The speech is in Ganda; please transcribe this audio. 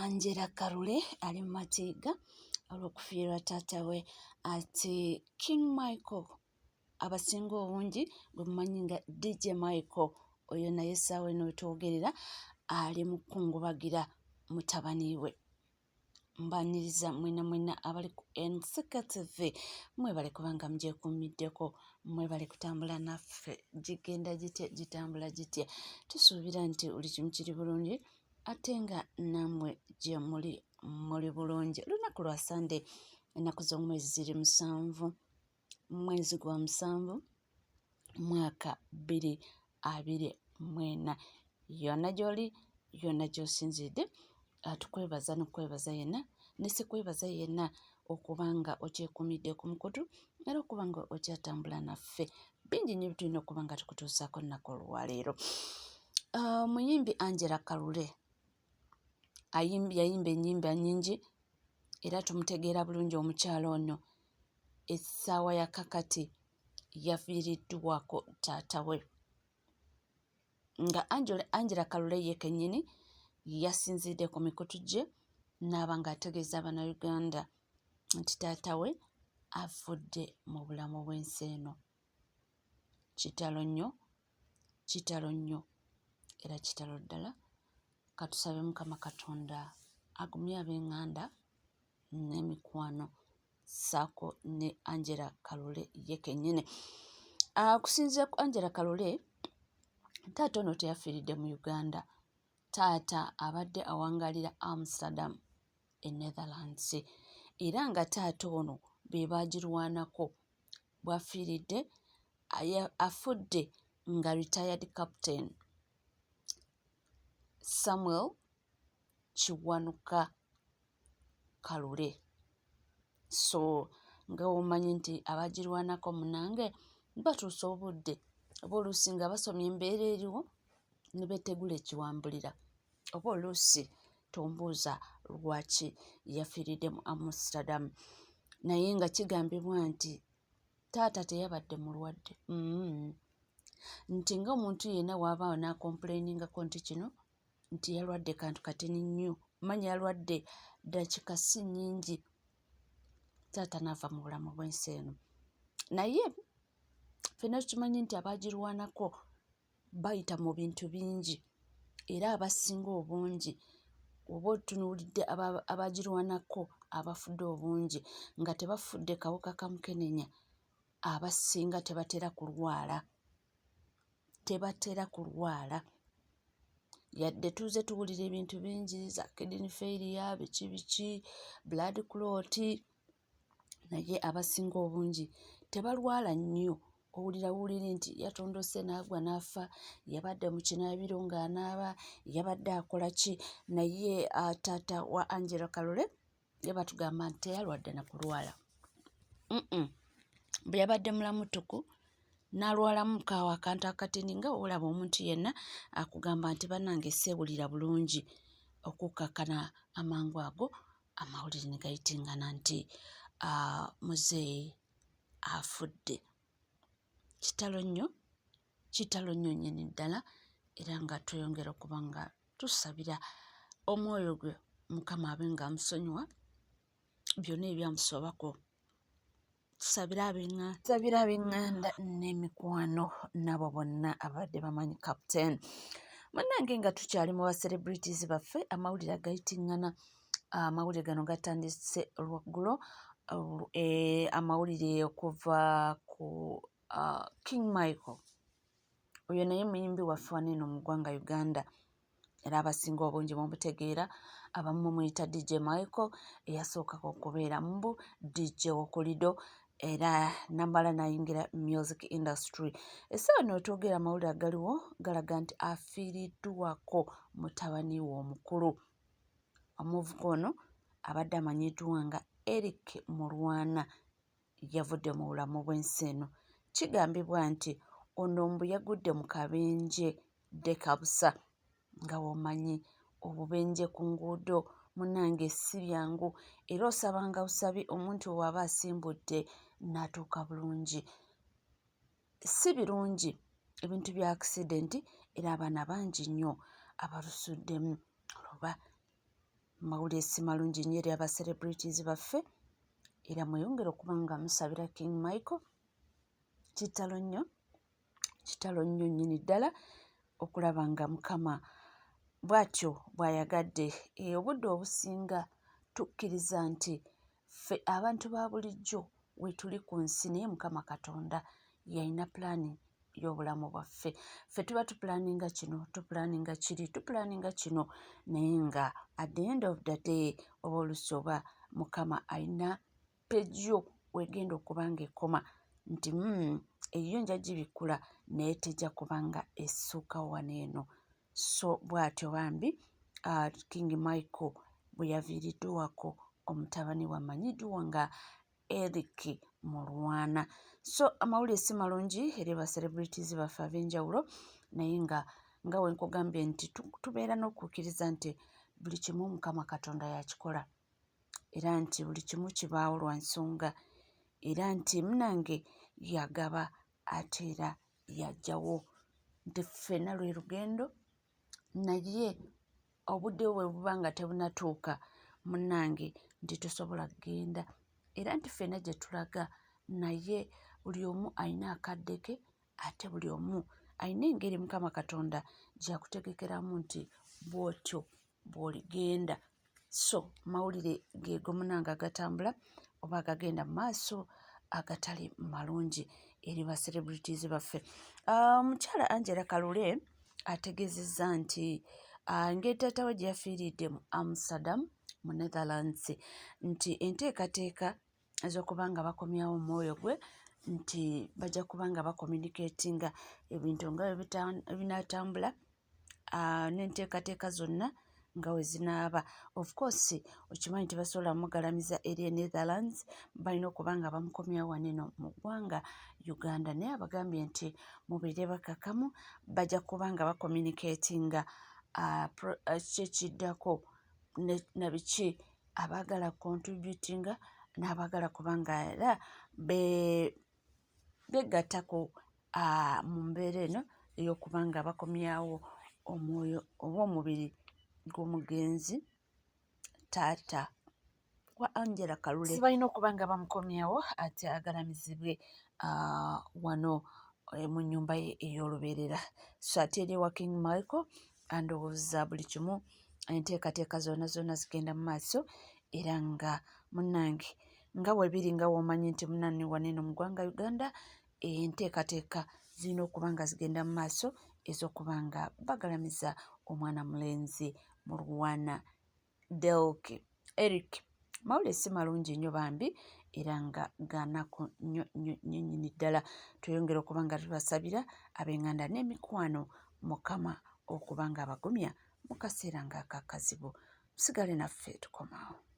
Angela Kalule ali mu Matiga olw'okufiirwa taata we ati King Michael abasinga obungi gwe mumanyi nga DJ Michael oyo naye essaawa eno wetwogerera ali mu kukungubagira mutabani we. Mbaniriza mwena abali ku NCKTV mwebale kubanga mugyekuumiddeko, mwebale kutambula naffe. Gigenda gitya, gitambula gitya? Tusuubira nti buli kimu kiri bulungi ate nga nammwe gye muli bulungi. Lunaku lwa Sande, ennaku z'omwezi ziri 7 mwezi gwa 7 mwaka 2024. Yonna gy'oli, yonna gy'osinzidde, tukwebaza n'okwebaza yenna ne sikwebaza yenna okubanga okyekuumidde ku mukutu era okubanga okyatambula naffe. Bingi nnyo bitulina okuba nga tukutuusaako nnaku olwaleero. Muyimbi Angela Kalule yayimba ennyimba nnyingi era tumutegeera bulungi omukyala ono. Essaawa ya kakati yafiiriddwako taata we nga Angela Kalule ye kennyini yasinzidde ku mikutu gye n'aba ng'ategeeza Abannayuganda nti taata we afudde mu bulamu bw'ensi eno. Kitalo nnyo, kitalo nnyo era kitalo ddala. Katusabe Mukama Katonda agumye ab'eŋŋanda n'emikwano ssaako ne Angela Kalule ye kennyini. Okusinziira ku Angela Kalule, taata ono teyafiiridde mu Uganda. Taata abadde awangaalira Amsterdam e Netherlands era nga taata ono be baagirwanako. Bw'afiiridde afudde nga retired captain Samuel Kiwanuka Kalule. So nga womanyi nti abaagirwanako munange batuusa obudde oba oluusi nga basomye embeera eriwo ne beetegula ekiwambulira, oba oluusi tombuuza lwaki yafiiridde mu Amsterdam. Naye nga kigambibwa nti taata teyabadde mulwadde, nti ng'omuntu yenna w'abaawo n'akomplaininngako nti kino nti yalwadde kantu katini nnyo, manya yalwadde dakika si nnyingi, taata n'ava mu bulamu bw'ensi eno. Naye ffenna tukimanyi nti abaagirwanako bayita mu bintu bingi era abasinga obungi oba otunuulidde abaagirwanako abafudde obungi nga tebafudde kawuka ka mukenenya, abasinga tebatera kulwala. Yadde tuze tuwulira ebintu bingi za kidney failure, biki blood clot, naye abasinga obungi tebalwala nnyo. Owulira nti yatondose n'agwa n'afa, yabadde mu kinaabiro ng'anaaba, yabadde akola ki. Naye taata wa Angela Kalule ye batugamba nti teyalwadde na kulwala. Bwe yabadde mulamutuku n'alwalamu kaawa akantu akatini nga olaba omuntu yenna akugamba nti bannange seewulira bulungi, okukkakkana amangu ago amawulire ne gayitingana nti muzeeyi afudde. Kitalo nnyo nnyini ddala era nga tweyongera okuba nga tusabira omwoyo gwe Mukama abe ng'amusonyiwa byonna ebyamusoobako. Tusabire ab'eŋŋanda n'emikwano nabo bonna abadde bamanyi captain. Munnange nga tukyali mu ba-celebrities baffe, amawulire agayitingana. Amawulire gano gatandise olwaggulo, amawulire okuva ku King Michael. Oyo naye muyimbi waffe wano eno mu ggwanga Uganda era abasinga obungi mumutegeera, abamu mumuyita DJ Michael eyasookako okubeera mbu DJ Okolido era nambala n'ayingira music industry. Essaawa eno wetwogera amawulire agaliwo galaga nti afiiriddwako mutabani we omukulu. Omuvubuka ono abadde amanyiddwa nga Eric Mulwana yavudde mu bulamu bw'ensi eno. Kigambibwa nti ono mbu yagudde mu kabenje dekabusa. Nga womanyi obubenje ku nguudo munnange si byangu era osabanga busabi omuntu bw'aba asimbudde n'atuuka bulungi. Si birungi ebintu bya accident era abaana bangi nnyo abalusuddemu olwoba mawulire si malungi nnyo eri aba celebrities baffe, era mweyongere okuba nga musabira King Michael. Kitalo nnyo nnyini ddala okulaba nga Mukama bw'atyo bw'ayagadde. Obudde obusinga tukkiriza nti ffe abantu ba bulijjo we tuli ku nsi, naye Mukama Katonda yalina pulaani y'obulamu bwaffe. Ffe tuba tupulaaninga kino, tupulaaninga kiri, tupulaaninga kino, naye nga at the end of the day oba oluusi oba Mukama alina pejjo wegenda okuba nga ekoma nti eyo nja gibikkula naye tejja kubanga essuukawo wano eno. So bw'atyo bambi King Michael bwe yaviiriddwako omutabani wa manyiddwa nga Eric Mulwana. So amawulire si malungi eri ba celebrities baffe ab'enjawulo, naye nga we nkugambye nti tubeera n'okukkiriza nti buli kimu Mukama Katonda yakikola, era nti buli kimu kibaawo lwa nsonga, era nti munange yagaba ate era yaggyawo, nti ffenna lwe lugendo, naye obudde bwe buba nga tebunatuuka munnange nti tosobola kgenda, era nti ffenna gye tulaga naye buli omu alina akadde ke, ate buli omu alina engeri Mukama Katonda gy'akutegekeramu nti bw'otyo bw'oligenda. So mawulire geego munnange agatambula oba agagenda mu maaso agatali malungi eri ba celebrities baffe. Omukyala Angela Kalule ategeezezza nti ngeri taata we gye yafiiridde mu Amsterdam mu Netherlands, nti enteekateeka ez'okuba nga bakomyawo omwoyo gwe, nti bajja kuba nga bakommunicatinga ebintu nga ebinaatambula n'enteekateeka zonna nga we zinaaba. Of course okimanyi tebasobola mugalamiza eri e Netherlands, balina okuba nga bamukomyawo wano eno mu ggwanga Uganda, naye abagambye nti mubeere bakakamu, bajja kuba nga bakommunicatinga kyekiddako na biki abaagala contributinga n'abaagala kuba nga era begattako mu mbeera eno ey'okuba nga bakomyawo omwoyo oba omubiri gw'omugenzi taata wa Angela Kalule. Sibalina okuba nga bamukomyawo ate agalamizibwe wano mu nnyumba ye ey'olubeerera. So ate eri ewa King Michael andowooza buli kimu, enteekateeka zonna zigenda mu maaso, era nga munnange nga weebiri nga w'omanyi nti munnange wano eno mu ggwanga Uganda enteekateeka zirina okuba nga zigenda mu maaso ez'okuba nga bagalamiza omwana mulenzi Mulwana Eric. Mawulire si malungi nnyo bambi, era nga ganaku nnyo nnyini ddala. Tweyongere okuba nga tubasabira ab'enganda n'emikwano, Mukama okuba nga abagumya mu kaseera ng'akakazibu. Musigale naffe tukomawo.